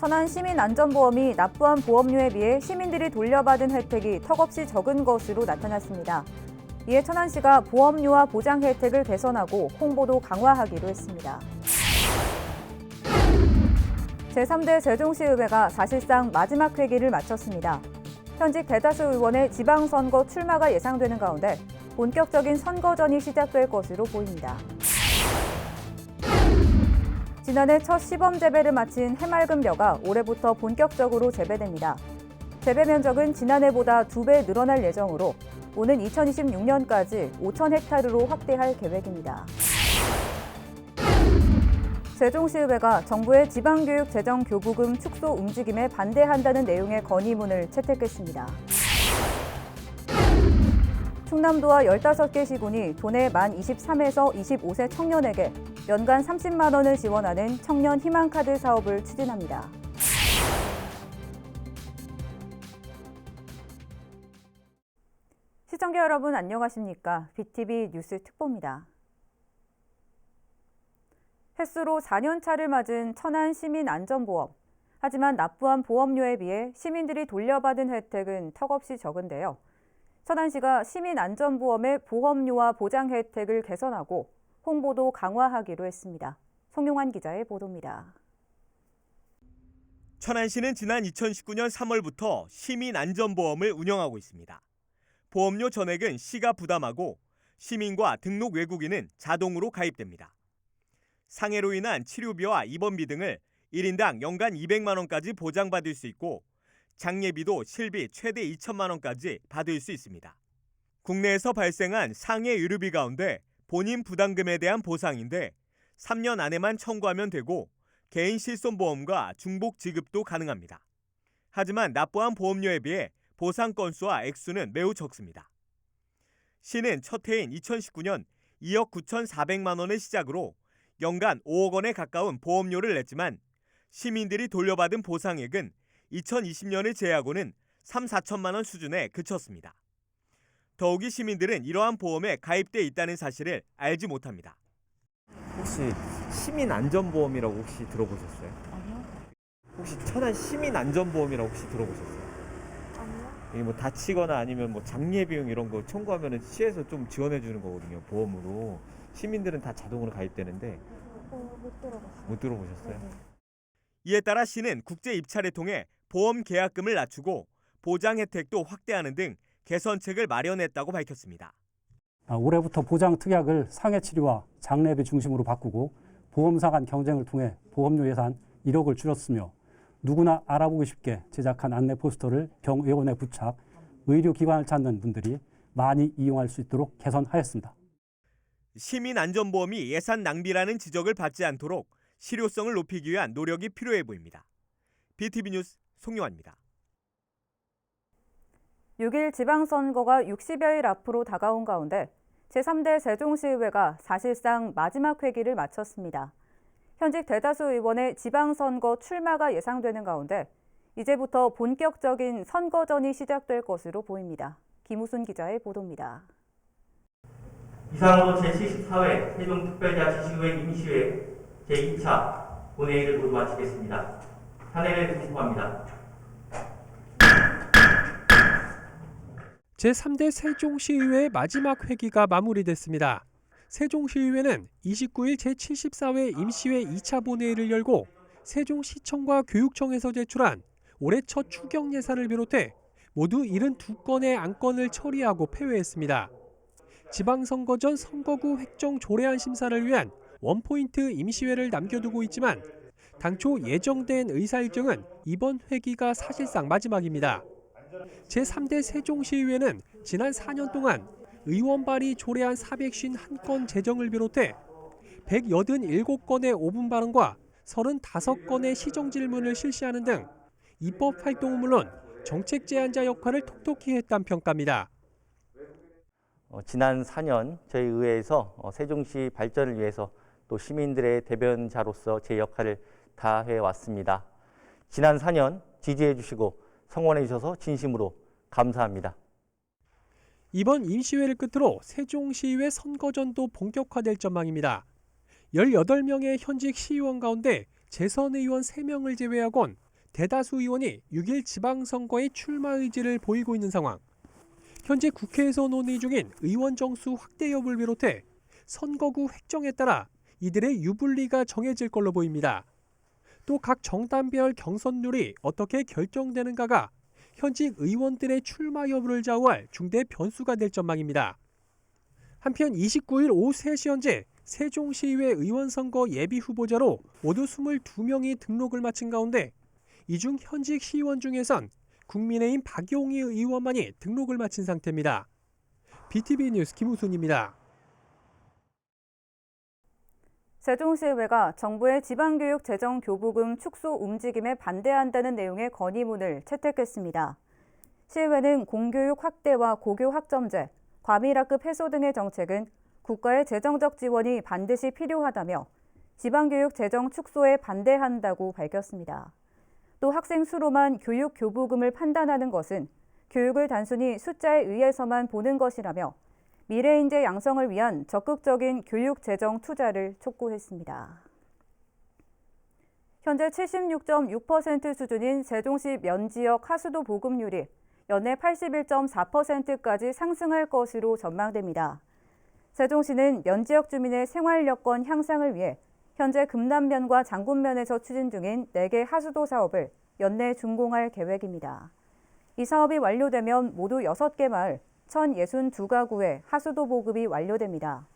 천안시민안전보험이 납부한 보험료에 비해 시민들이 돌려받은 혜택이 턱없이 적은 것으로 나타났습니다. 이에 천안시가 보험료와 보장 혜택을 개선하고 홍보도 강화하기로 했습니다. 제3대 세종시의회가 사실상 마지막 회기를 마쳤습니다. 현직 대다수 의원의 지방선거 출마가 예상되는 가운데 본격적인 선거전이 시작될 것으로 보입니다. 지난해 첫 시범 재배를 마친 해맑은 벼가 올해부터 본격적으로 재배됩니다. 재배 면적은 지난해보다 2배 늘어날 예정으로 오는 2026년까지 5,000헥타르로 확대할 계획입니다. 세종시의회가 정부의 지방교육 재정 교부금 축소 움직임에 반대한다는 내용의 건의문을 채택했습니다. 충남도와 15개 시군이 도내 만 23에서 25세 청년에게 연간 30만 원을 지원하는 청년 희망카드 사업을 추진합니다. 시청자 여러분 안녕하십니까? BTV 뉴스 특보입니다. 횟수로 4년차를 맞은 천안시민안전보험. 하지만 납부한 보험료에 비해 시민들이 돌려받은 혜택은 턱없이 적은데요. 천안시가 시민안전보험의 보험료와 보장 혜택을 개선하고 홍보도 강화하기로 했습니다. 송용환 기자의 보도입니다. 천안시는 지난 2019년 3월부터 시민안전보험을 운영하고 있습니다. 보험료 전액은 시가 부담하고 시민과 등록 외국인은 자동으로 가입됩니다. 상해로 인한 치료비와 입원비 등을 1인당 연간 200만 원까지 보장받을 수 있고 장례비도 실비 최대 2천만 원까지 받을 수 있습니다. 국내에서 발생한 상해 의료비 가운데 본인 부담금에 대한 보상인데 3년 안에만 청구하면 되고 개인 실손보험과 중복 지급도 가능합니다. 하지만 납부한 보험료에 비해 보상 건수와 액수는 매우 적습니다. 시는 첫 해인 2019년 2억 9,400만 원을 시작으로 연간 5억 원에 가까운 보험료를 냈지만 시민들이 돌려받은 보상액은 2020년을 제외하고는 3, 4천만 원 수준에 그쳤습니다. 더욱이 시민들은 이러한 보험에 가입돼 있다는 사실을 알지 못합니다. 혹시 시민안전보험이라고 혹시 들어보셨어요? 아니요. 혹시 천안 시민안전보험이라고 혹시 들어보셨어요? 아니요. 이게 뭐 다치거나 아니면 뭐 장례 비용 이런 거 청구하면은 시에서 좀 지원해 주는 거거든요. 보험으로. 시민들은 다 자동으로 가입되는데 못 들어봤어요. 못 들어보셨어요? 네. 이에 따라 시는 국제 입찰을 통해 보험 계약금을 낮추고 보장 혜택도 확대하는 등 개선책을 마련했다고 밝혔습니다. 올해부터 보장 특약을 상해 치료와 장례비 중심으로 바꾸고 보험사 간 경쟁을 통해 보험료 예산 1억을 줄였으며 누구나 알아보기 쉽게 제작한 안내 포스터를 병의원에 부착, 의료기관을 찾는 분들이 많이 이용할 수 있도록 개선하였습니다. 시민안전보험이 예산 낭비라는 지적을 받지 않도록 실효성을 높이기 위한 노력이 필요해 보입니다. BTV 뉴스 송용환입니다. 6일 지방선거가 60여일 앞으로 다가온 가운데 제3대 세종시의회가 사실상 마지막 회기를 마쳤습니다. 현직 대다수 의원의 지방선거 출마가 예상되는 가운데 이제부터 본격적인 선거전이 시작될 것으로 보입니다. 김우순 기자의 보도입니다. 이상으로 제74회 세종특별자치시의회 임시회 제2차 본회의를 모두 마치겠습니다. 탄핵을 선포합니다. 제3대 세종시의회의 마지막 회기가 마무리됐습니다. 세종시의회는 29일 제74회 임시회 2차 본회의를 열고 세종시청과 교육청에서 제출한 올해 첫 추경 예산을 비롯해 모두 72건의 안건을 처리하고 폐회했습니다. 지방선거 전 선거구 획정 조례안 심사를 위한 원포인트 임시회를 남겨두고 있지만 당초 예정된 의사 일정은 이번 회기가 사실상 마지막입니다. 제3대 세종시의회는 지난 4년 동안 의원 발의 조례안 451건 제정을 비롯해 187건의 5분 발언과 35건의 시정 질문을 실시하는 등 입법 활동은 물론 정책 제안자 역할을 톡톡히 했다는 평가입니다. 지난 4년 저희 의회에서 세종시 발전을 위해서 또 시민들의 대변자로서 제 역할을 다해 왔습니다. 지난 4년 지지해 주시고 성원해 주셔서 진심으로 감사합니다. 이번 임시회를 끝으로 세종시의회 선거전도 본격화될 전망입니다. 18명의 현직 시의원 가운데 재선 의원 3명을 제외하곤 대다수 의원이 6일 지방선거에 출마 의지를 보이고 있는 상황. 현재 국회에서 논의 중인 의원 정수 확대 여부를 비롯해 선거구 획정에 따라 이들의 유불리가 정해질 걸로 보입니다. 또 각 정당별 경선률이 어떻게 결정되는가가 현직 의원들의 출마 여부를 좌우할 중대 변수가 될 전망입니다. 한편 29일 오후 3시 현재 세종시의회 의원선거 예비 후보자로 모두 22명이 등록을 마친 가운데 이 중 현직 시의원 중에선 국민의힘 박용희 의원만이 등록을 마친 상태입니다. BTV 뉴스 김우순입니다. 세종시의회가 정부의 지방교육 재정 교부금 축소 움직임에 반대한다는 내용의 건의문을 채택했습니다. 시의회는 공교육 확대와 고교 학점제, 과밀학급 해소 등의 정책은 국가의 재정적 지원이 반드시 필요하다며 지방교육 재정 축소에 반대한다고 밝혔습니다. 또 학생 수로만 교육 교부금을 판단하는 것은 교육을 단순히 숫자에 의해서만 보는 것이라며 미래 인재 양성을 위한 적극적인 교육 재정 투자를 촉구했습니다. 현재 76.6% 수준인 세종시 면지역 하수도 보급률이 연내 81.4%까지 상승할 것으로 전망됩니다. 세종시는 면지역 주민의 생활 여건 향상을 위해 현재 금남면과 장군면에서 추진 중인 4개 하수도 사업을 연내 준공할 계획입니다. 이 사업이 완료되면 모두 6개 마을 1,062가구의 하수도 보급이 완료됩니다.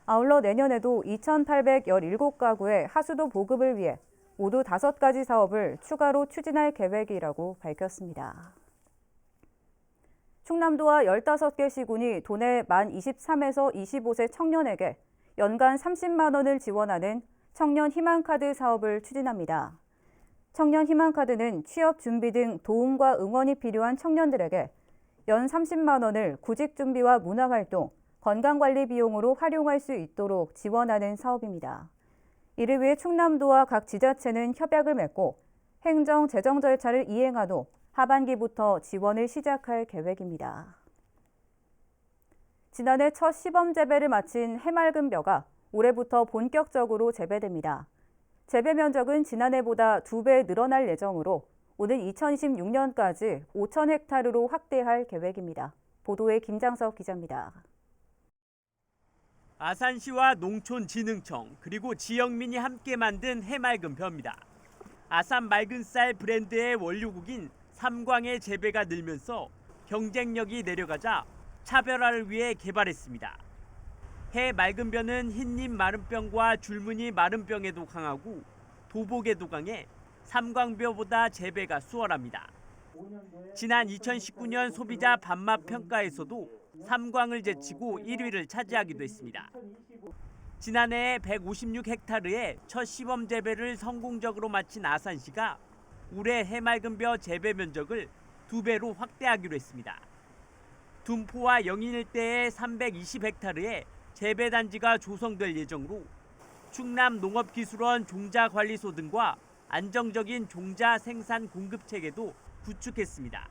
아울러 내년에도 2,817가구의 하수도 보급을 위해 모두 5가지 사업을 추가로 추진할 계획이라고 밝혔습니다. 충남도와 15개 시군이 도내 만 23에서 25세 청년에게 연간 30만 원을 지원하는 청년 희망카드 사업을 추진합니다. 청년 희망카드는 취업 준비 등 도움과 응원이 필요한 청년들에게 연 30만 원을 구직 준비와 문화활동, 건강관리 비용으로 활용할 수 있도록 지원하는 사업입니다. 이를 위해 충남도와 각 지자체는 협약을 맺고 행정, 재정 절차를 이행한 후 하반기부터 지원을 시작할 계획입니다. 지난해 첫 시범 재배를 마친 해맑은 벼가 올해부터 본격적으로 재배됩니다. 재배 면적은 지난해보다 2배 늘어날 예정으로 오는 2026년까지 5,000헥타르로 확대할 계획입니다. 보도에 김장석 기자입니다. 아산시와 농촌진흥청 그리고 지역민이 함께 만든 해맑은 벼입니다. 아산 맑은 쌀 브랜드의 원료국인 삼광의 재배가 늘면서 경쟁력이 내려가자 차별화를 위해 개발했습니다. 해맑은 벼는 흰잎 마른병과 줄무늬 마른병에도 강하고 도복에도 강해 삼광벼보다 재배가 수월합니다. 지난 2019년 소비자 밥맛 평가에서도 삼광을 제치고 1위를 차지하기도 했습니다. 지난해 156헥타르의 첫 시범 재배를 성공적으로 마친 아산시가 올해 해맑은 벼 재배 면적을 2배로 확대하기로 했습니다. 둔포와 영인 일대의 320헥타르의 재배 단지가 조성될 예정으로 충남 농업기술원 종자관리소 등과 안정적인 종자 생산 공급 체계도 구축했습니다.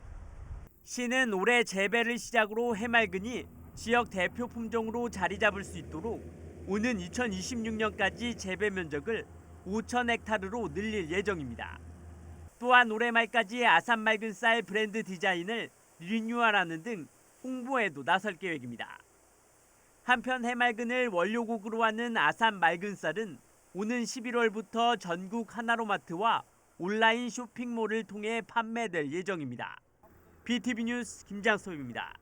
시는 올해 재배를 시작으로 해맑은이 지역 대표 품종으로 자리 잡을 수 있도록 오는 2026년까지 재배 면적을 5,000헥타르로 늘릴 예정입니다. 또한 올해 말까지 아산 맑은 쌀 브랜드 디자인을 리뉴얼하는 등 홍보에도 나설 계획입니다. 한편 해맑은을 원료국으로 하는 아산 맑은 쌀은 오는 11월부터 전국 하나로마트와 온라인 쇼핑몰을 통해 판매될 예정입니다. BTV 뉴스 김장섭입니다.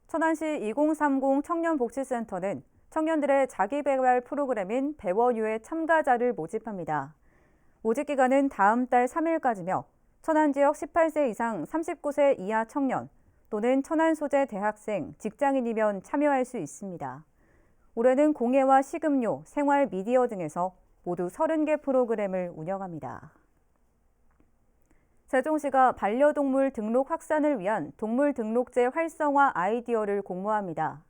천안시 2030 청년복지센터는 청년들의 자기개발 프로그램인 배워유에 참가자를 모집합니다. 모집 기간은 다음 달 3일까지며 천안 지역 18세 이상 39세 이하 청년 또는 천안 소재 대학생, 직장인이면 참여할 수 있습니다. 올해는 공예와 식음료, 생활 미디어 등에서 모두 30개 프로그램을 운영합니다. 세종시가 반려동물 등록 확산을 위한 동물 등록제 활성화 아이디어를 공모합니다.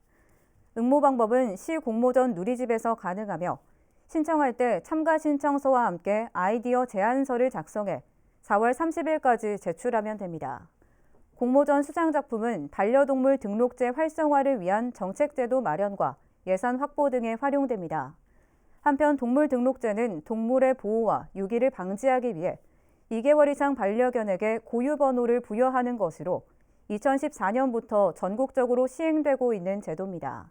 응모 방법은 시 공모전 누리집에서 가능하며 신청할 때 참가 신청서와 함께 아이디어 제안서를 작성해 4월 30일까지 제출하면 됩니다. 공모전 수상 작품은 반려동물 등록제 활성화를 위한 정책제도 마련과 예산 확보 등에 활용됩니다. 한편 동물등록제는 동물의 보호와 유기를 방지하기 위해 2개월 이상 반려견에게 고유번호를 부여하는 것으로 2014년부터 전국적으로 시행되고 있는 제도입니다.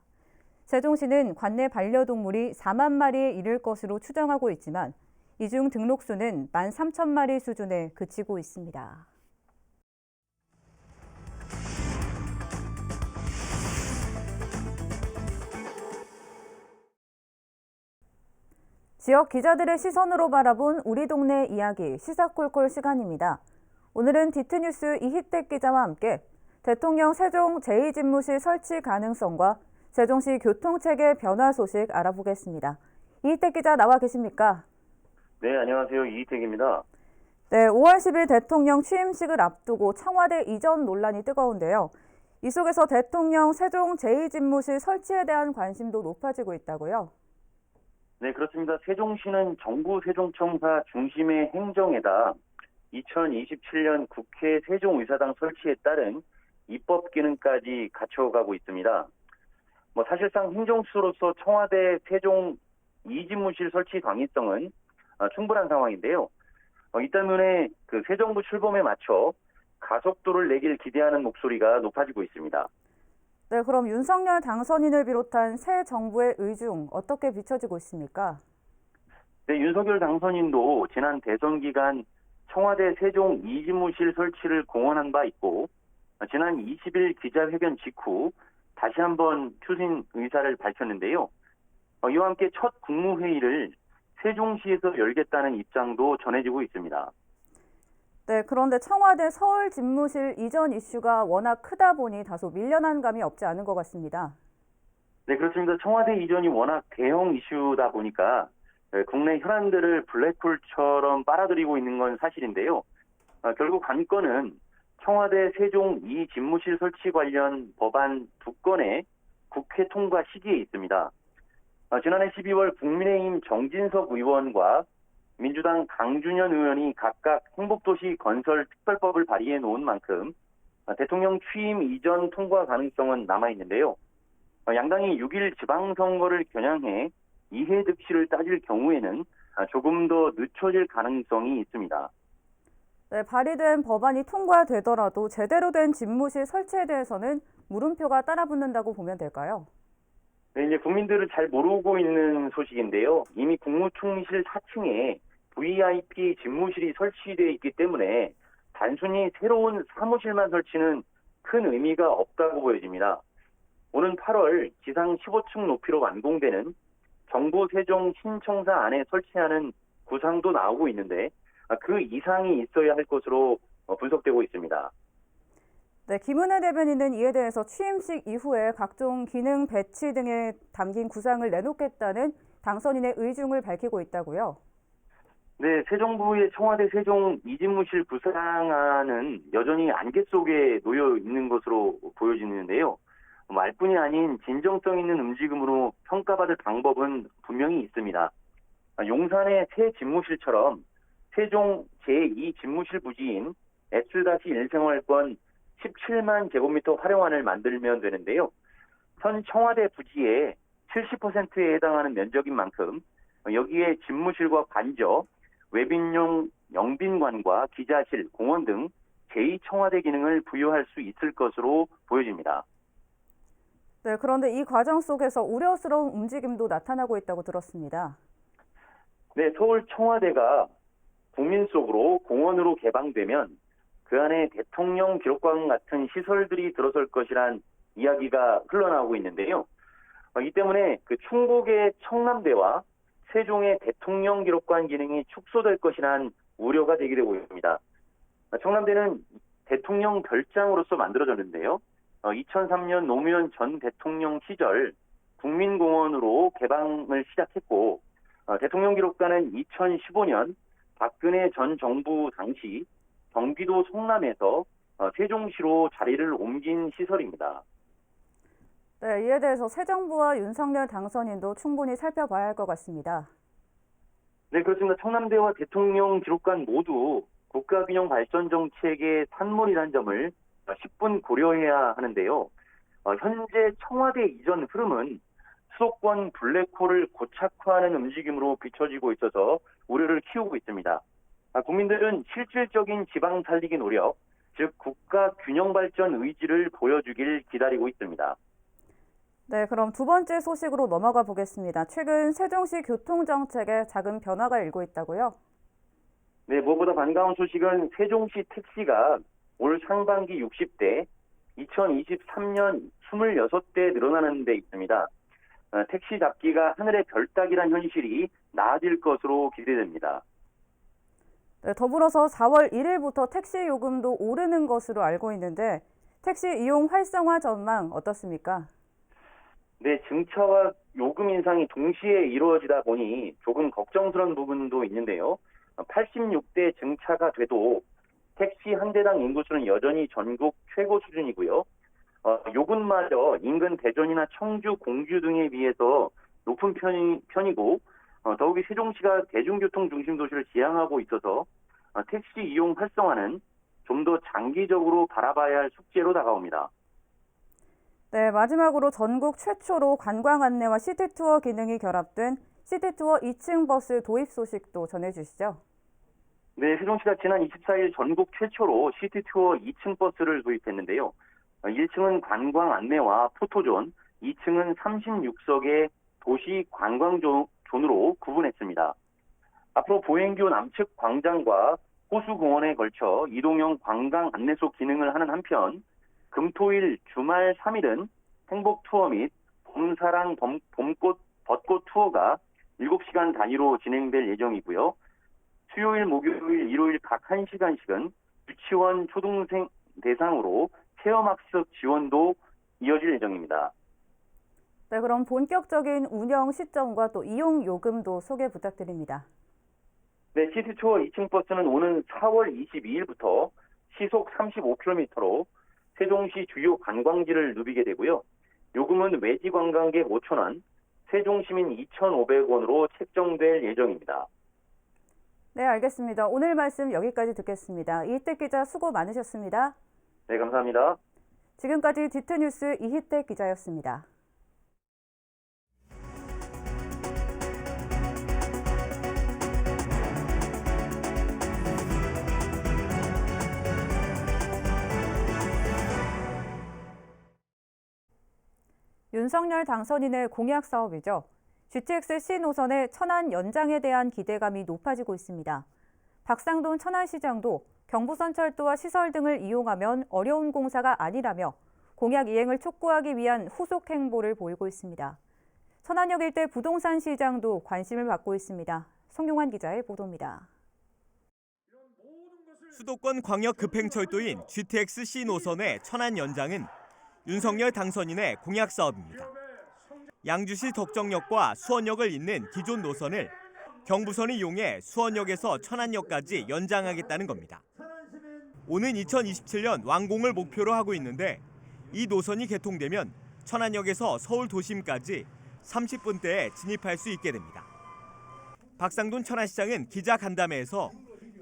세종시는 관내 반려동물이 4만 마리에 이를 것으로 추정하고 있지만 이 중 등록수는 13,000마리 수준에 그치고 있습니다. 지역 기자들의 시선으로 바라본 우리 동네 이야기 시사콜콜 시간입니다. 오늘은 디트뉴스 이희택 기자와 함께 대통령 세종 제2집무실 설치 가능성과 세종시 교통체계 변화 소식 알아보겠습니다. 이희택 기자 나와 계십니까? 네, 안녕하세요. 이희택입니다. 네, 5월 10일 대통령 취임식을 앞두고 청와대 이전 논란이 뜨거운데요. 이 속에서 대통령 세종 제2집무실 설치에 대한 관심도 높아지고 있다고요? 네, 그렇습니다. 세종시는 정부 세종청사 중심의 행정에다 2027년 국회 세종의사당 설치에 따른 입법 기능까지 갖춰가고 있습니다. 사실상 행정수로서 청와대 세종 2집무실 설치 당위성은 충분한 상황인데요. 이 때문에 그 새 정부 출범에 맞춰 가속도를 내길 기대하는 목소리가 높아지고 있습니다. 네, 그럼 윤석열 당선인을 비롯한 새 정부의 의중 어떻게 비춰지고 있습니까? 네, 윤석열 당선인도 지난 대선 기간 청와대 세종 2집무실 설치를 공언한 바 있고 지난 20일 기자회견 직후 다시 한번 추진 의사를 밝혔는데요. 이와 함께 첫 국무회의를 세종시에서 열겠다는 입장도 전해지고 있습니다. 네, 그런데 청와대 서울 집무실 이전 이슈가 워낙 크다 보니 다소 밀려난 감이 없지 않은 것 같습니다. 네, 그렇습니다. 청와대 이전이 워낙 대형 이슈다 보니까 국내 현안들을 블랙홀처럼 빨아들이고 있는 건 사실인데요. 결국 관건은 청와대 세종 2집무실 설치 관련 법안 2건의 국회 통과 시기에 있습니다. 지난해 12월 국민의힘 정진석 의원과 민주당 강준현 의원이 각각 행복도시 건설 특별법을 발의해 놓은 만큼 대통령 취임 이전 통과 가능성은 남아있는데요. 양당이 6일 지방선거를 겨냥해 이해득실을 따질 경우에는 조금 더 늦춰질 가능성이 있습니다. 네, 발의된 법안이 통과되더라도 제대로 된 집무실 설치에 대해서는 물음표가 따라붙는다고 보면 될까요? 네, 이제 국민들은 잘 모르고 있는 소식인데요. 이미 국무총리실 4층에 VIP 집무실이 설치되어 있기 때문에 단순히 새로운 사무실만 설치는 큰 의미가 없다고 보여집니다. 오는 8월 지상 15층 높이로 완공되는 정부 세종 신청사 안에 설치하는 구상도 나오고 있는데 그 이상이 있어야 할 것으로 분석되고 있습니다. 네, 김은혜 대변인은 이에 대해서 취임식 이후에 각종 기능 배치 등에 담긴 구상을 내놓겠다는 당선인의 의중을 밝히고 있다고요. 네, 새 정부의 청와대 세종 2집무실 구상안은 여전히 안개 속에 놓여 있는 것으로 보여지는데요. 말뿐이 아닌 진정성 있는 움직임으로 평가받을 방법은 분명히 있습니다. 용산의 새 집무실처럼 세종 제2집무실 부지인 S-1생활권 17만 제곱미터 활용안을 만들면 되는데요. 현 청와대 부지의 70%에 해당하는 면적인 만큼 여기에 집무실과 관저, 외빈용 영빈관과 기자실, 공원 등 제2청와대 기능을 부여할 수 있을 것으로 보여집니다. 네, 그런데 이 과정 속에서 우려스러운 움직임도 나타나고 있다고 들었습니다. 네, 서울 청와대가 국민 속으로 공원으로 개방되면 그 안에 대통령 기록관 같은 시설들이 들어설 것이란 이야기가 흘러나오고 있는데요. 이 때문에 그 충북의 청남대와 세종의 대통령 기록관 기능이 축소될 것이란 우려가 제기되고 있습니다. 청남대는 대통령 별장으로서 만들어졌는데요. 2003년 노무현 전 대통령 시절 국민공원으로 개방을 시작했고 대통령 기록관은 2015년 박근혜 전 정부 당시 경기도 성남에서 세종시로 자리를 옮긴 시설입니다. 네, 이에 대해서 새 정부와 윤석열 당선인도 충분히 살펴봐야 할 것 같습니다. 네, 그렇습니다. 청남대와 대통령 기록관 모두 국가균형 발전 정책의 산물이라는 점을 10분 고려해야 하는데요. 현재 청와대 이전 흐름은 수도권 블랙홀을 고착화하는 움직임으로 비춰지고 있어서 우려를 키우고 있습니다. 국민들은 실질적인 지방 살리기 노력, 즉 국가 균형 발전 의지를 보여주길 기다리고 있습니다. 네, 그럼 두 번째 소식으로 넘어가 보겠습니다. 최근 세종시 교통정책에 작은 변화가 일고 있다고요? 네, 무엇보다 반가운 소식은 세종시 택시가 올 상반기 60대, 2023년 26대 늘어나는 데 있습니다. 택시 잡기가 하늘의 별 따기란 현실이 나아질 것으로 기대됩니다. 네, 더불어서 4월 1일부터 택시 요금도 오르는 것으로 알고 있는데 택시 이용 활성화 전망 어떻습니까? 네, 증차와 요금 인상이 동시에 이루어지다 보니 조금 걱정스러운 부분도 있는데요. 86대 증차가 돼도 택시 한 대당 인구수는 여전히 전국 최고 수준이고요. 요금마저 인근 대전이나 청주, 공주 등에 비해서 높은 편이고 더욱이 세종시가 대중교통 중심 도시를 지향하고 있어서 택시 이용 활성화는 좀 더 장기적으로 바라봐야 할 숙제로 다가옵니다. 네, 마지막으로 전국 최초로 관광 안내와 시티투어 기능이 결합된 시티투어 2층 버스 도입 소식도 전해주시죠. 네, 세종시가 지난 24일 전국 최초로 시티투어 2층 버스를 도입했는데요. 1층은 관광 안내와 포토존, 2층은 36석의 도시 관광존으로 구분했습니다. 앞으로 보행교 남측 광장과 호수공원에 걸쳐 이동형 관광 안내소 기능을 하는 한편 금토일 주말 3일은 행복 투어 및 봄사랑 봄꽃 벚꽃 투어가 7시간 단위로 진행될 예정이고요. 수요일, 목요일, 일요일 각 1시간씩은 유치원, 초등생 대상으로 체험학습 지원도 이어질 예정입니다. 네, 그럼 본격적인 운영 시점과 또 이용 요금도 소개 부탁드립니다. 네, 시티투어 2층 버스는 오는 4월 22일부터 시속 35km로 세종시 주요 관광지를 누비게 되고요. 요금은 외지 관광객 5,000원, 세종시민 2,500원으로 책정될 예정입니다. 네, 알겠습니다. 오늘 말씀 여기까지 듣겠습니다. 이희택 기자 수고 많으셨습니다. 네, 감사합니다. 지금까지 디트뉴스 이희택 기자였습니다. 윤석열 당선인의 공약 사업이죠. GTX C 노선의 천안 연장에 대한 기대감이 높아지고 있습니다. 박상돈 천안시장도 경부선철도와 시설 등을 이용하면 어려운 공사가 아니라며 공약 이행을 촉구하기 위한 후속 행보를 보이고 있습니다. 천안역 일대 부동산 시장도 관심을 받고 있습니다. 송용환 기자의 보도입니다. 수도권 광역 급행철도인 GTX C 노선의 천안 연장은 윤석열 당선인의 공약 사업입니다. 양주시 덕정역과 수원역을 잇는 기존 노선을 경부선을 이용해 수원역에서 천안역까지 연장하겠다는 겁니다. 오는 2027년 완공을 목표로 하고 있는데 이 노선이 개통되면 천안역에서 서울 도심까지 30분대에 진입할 수 있게 됩니다. 박상돈 천안시장은 기자 간담회에서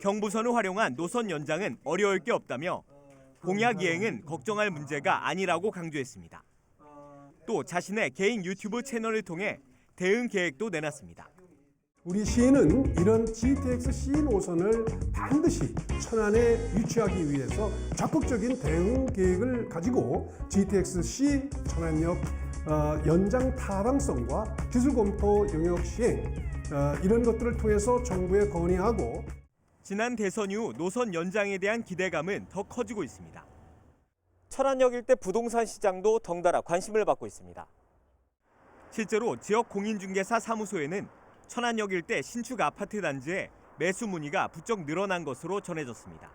경부선을 활용한 노선 연장은 어려울 게 없다며 공약 이행은 걱정할 문제가 아니라고 강조했습니다. 또 자신의 개인 유튜브 채널을 통해 대응 계획도 내놨습니다. 우리 시는 이런 GTX-C 노선을 반드시 천안에 유치하기 위해서 적극적인 대응 계획을 가지고 GTX-C 천안역 연장 타당성과 기술 검토 영역 시행 이런 것들을 통해서 정부에 건의하고 지난 대선 이후 노선 연장에 대한 기대감은 더 커지고 있습니다. 천안역 일대 부동산 시장도 덩달아 관심을 받고 있습니다. 실제로 지역 공인중개사 사무소에는 천안역 일대 신축 아파트 단지에 매수 문의가 부쩍 늘어난 것으로 전해졌습니다.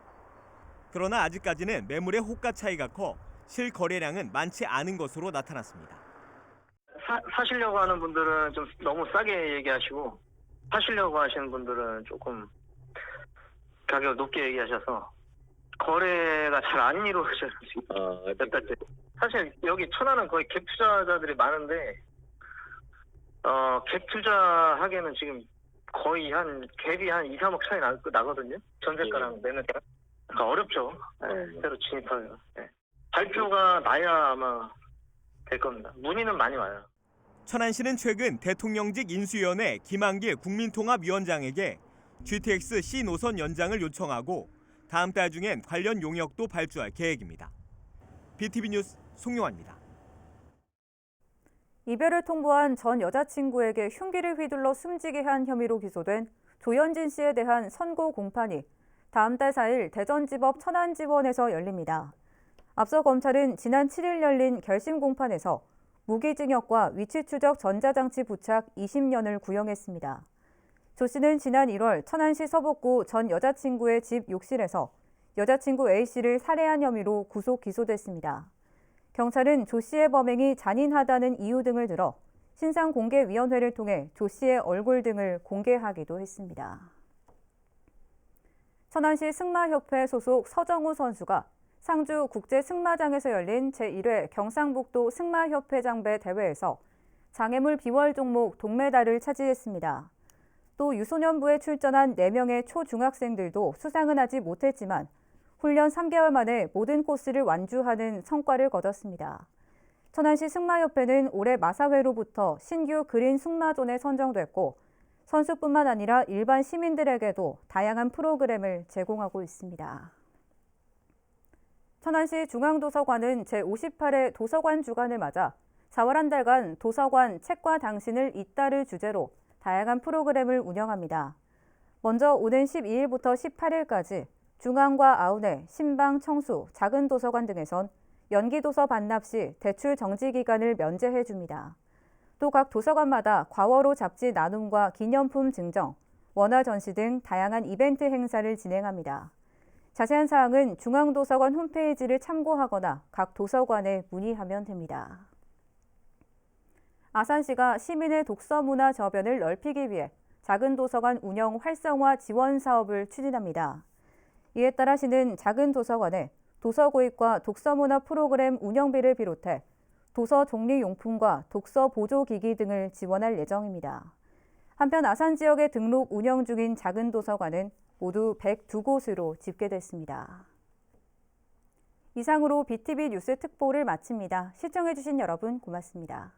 그러나 아직까지는 매물의 호가 차이가 커 실거래량은 많지 않은 것으로 나타났습니다. 사시려고 하는 분들은 좀 너무 싸게 얘기하시고 사시려고 하시는 분들은 조금 가격 높게 얘기하셔서 거래가 잘 안 이루어져요. 몇 달째. 사실 여기 천안은 거의 갭 투자자들이 많은데 갭 투자하기에는 지금 거의 갭이 한 2, 3억 차이 나거든요. 전세가랑 매매가. 그러니까 어렵죠. 새로 진입하기가. 발표가 나야 아마 될 겁니다. 문의는 많이 와요. 천안시는 최근 대통령직 인수위원회 김한길 국민통합위원장에게 GTX C 노선 연장을 요청하고 다음 달 중엔 관련 용역도 발주할 계획입니다. BTV 뉴스 송용환입니다. 이별을 통보한 전 여자친구에게 흉기를 휘둘러 숨지게 한 혐의로 기소된 조현진 씨에 대한 선고 공판이 다음 달 4일 대전지법 천안지원에서 열립니다. 앞서 검찰은 지난 7일 열린 결심 공판에서 무기징역과 위치추적 전자장치 부착 20년을 구형했습니다. 조 씨는 지난 1월 천안시 서북구 전 여자친구의 집 욕실에서 여자친구 A씨를 살해한 혐의로 구속 기소됐습니다. 경찰은 조 씨의 범행이 잔인하다는 이유 등을 들어 신상공개위원회를 통해 조 씨의 얼굴 등을 공개하기도 했습니다. 천안시 승마협회 소속 서정우 선수가 상주 국제승마장에서 열린 제1회 경상북도 승마협회 대회에서 장애물 비월 종목 동메달을 차지했습니다. 또 유소년부에 출전한 4명의 초중학생들도 수상은 하지 못했지만 훈련 3개월 만에 모든 코스를 완주하는 성과를 거뒀습니다. 천안시 승마협회는 올해 마사회로부터 신규 그린 승마존에 선정됐고 선수뿐만 아니라 일반 시민들에게도 다양한 프로그램을 제공하고 있습니다. 천안시 중앙도서관은 제58회 도서관 주간을 맞아 4월 한 달간 도서관 책과 당신을 잇따를 주제로 다양한 프로그램을 운영합니다. 먼저 오는 12일부터 18일까지 중앙과 아우네, 신방, 청수, 작은 도서관 등에선 연기도서 반납 시 대출 정지 기간을 면제해 줍니다. 또 각 도서관마다 과월호 잡지 나눔과 기념품 증정, 원화 전시 등 다양한 이벤트 행사를 진행합니다. 자세한 사항은 중앙도서관 홈페이지를 참고하거나 각 도서관에 문의하면 됩니다. 아산시가 시민의 독서 문화 저변을 넓히기 위해 작은 도서관 운영 활성화 지원 사업을 추진합니다. 이에 따라 시는 작은 도서관에 도서 구입과 독서 문화 프로그램 운영비를 비롯해 도서 종리용품과 독서 보조기기 등을 지원할 예정입니다. 한편 아산 지역에 등록 운영 중인 작은 도서관은 모두 102곳으로 집계됐습니다. 이상으로 BTV 뉴스 특보를 마칩니다. 시청해주신 여러분 고맙습니다.